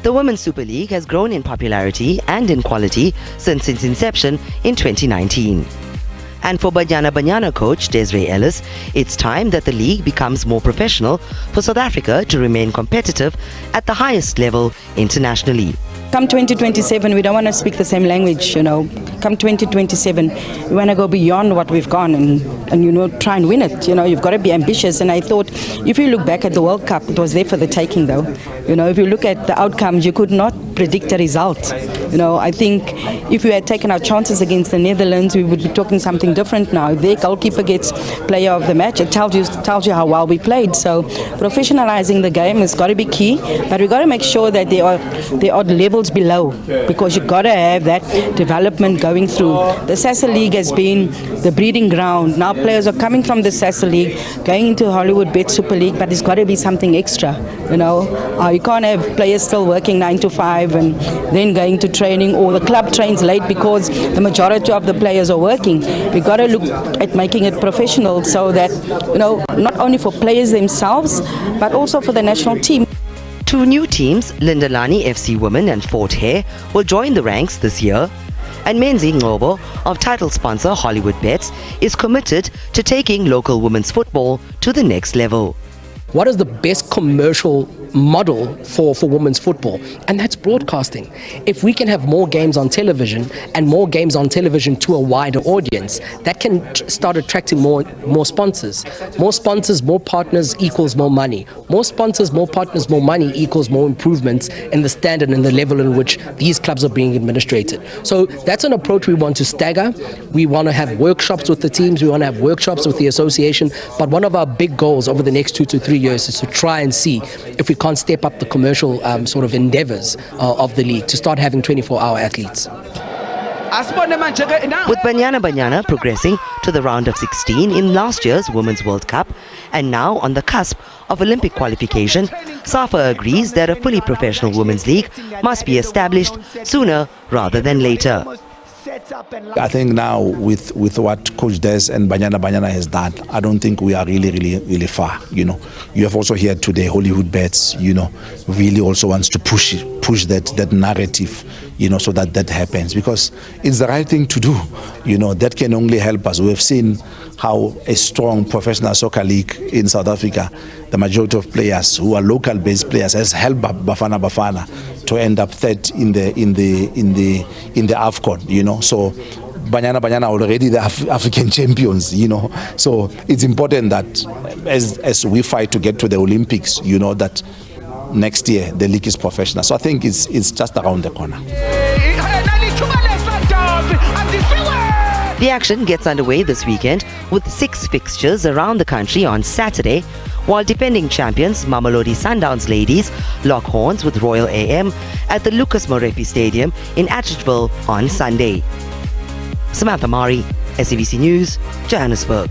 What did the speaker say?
The Women's Super League has grown in popularity and in quality since its inception in 2019. And for Banyana coach Desiree Ellis, it's time that the league becomes more professional for South Africa to remain competitive at the highest level internationally. Come 2027, we don't want to speak the same language, Come 2027, we want to go beyond what we've gone and try and win it. You've got to be ambitious. And I thought, if you look back at the World Cup, it was there for the taking, though. If you look at the outcomes, you could not predict a result. I think if we had taken our chances against the Netherlands, we would be talking something different now. If their goalkeeper gets player of the match, it tells you how well we played. So professionalizing the game has got to be key, but we've got to make sure that there are levels below, because you've got to have that development going through. The SABC League has been the breeding ground. Now players are coming from the SABC League, going into Hollywoodbets Super League, but there's got to be something extra. You can't have players still working 9 to 5 and then going to training, or the club trains late because the majority of the players are working. We've got to look at making it professional so that, not only for players themselves, but also for the national team. Two new teams, Lindalani FC Women and Fort Hare, will join the ranks this year. And Menzi Ngobo of title sponsor Hollywoodbets is committed to taking local women's football to the next level. What is the best commercial model for women's football? And that's broadcasting. If we can have more games on television and more games on television to a wider audience, that can start attracting more sponsors. More sponsors, more partners equals more money. More sponsors, more partners, more money equals more improvements in the standard and the level in which these clubs are being administrated. So that's an approach we want to stagger. We want to have workshops with the teams. We want to have workshops with the association. But one of our big goals over the next 2 to 3 years is to try and see if we can't step up the commercial sort of endeavors of the league to start having 24-hour athletes. With Banyana progressing to the round of 16 in last year's Women's World Cup and now on the cusp of Olympic qualification, SAFA agrees that a fully professional women's league must be established sooner rather than later. I think now with what Coach Des and Banyana has done, I don't think we are really far. You have also heard today Hollywoodbets, really also wants to push that narrative, so that happens, because it's the right thing to do. That can only help us. We have seen how a strong professional soccer league in South Africa, the majority of players who are local-based players, has helped Bafana to end up third in the AFCON. So Banyana already the African champions. So it's important that as we fight to get to the Olympics, that next year the league is professional. So I think it's just around the corner. The action gets underway this weekend with 6 fixtures around the country on Saturday, while defending champions Mamelodi Sundowns ladies lock horns with Royal AM at the Lucas Morepi Stadium in Atteridgeville on Sunday. Samantha Mari, SABC News, Johannesburg.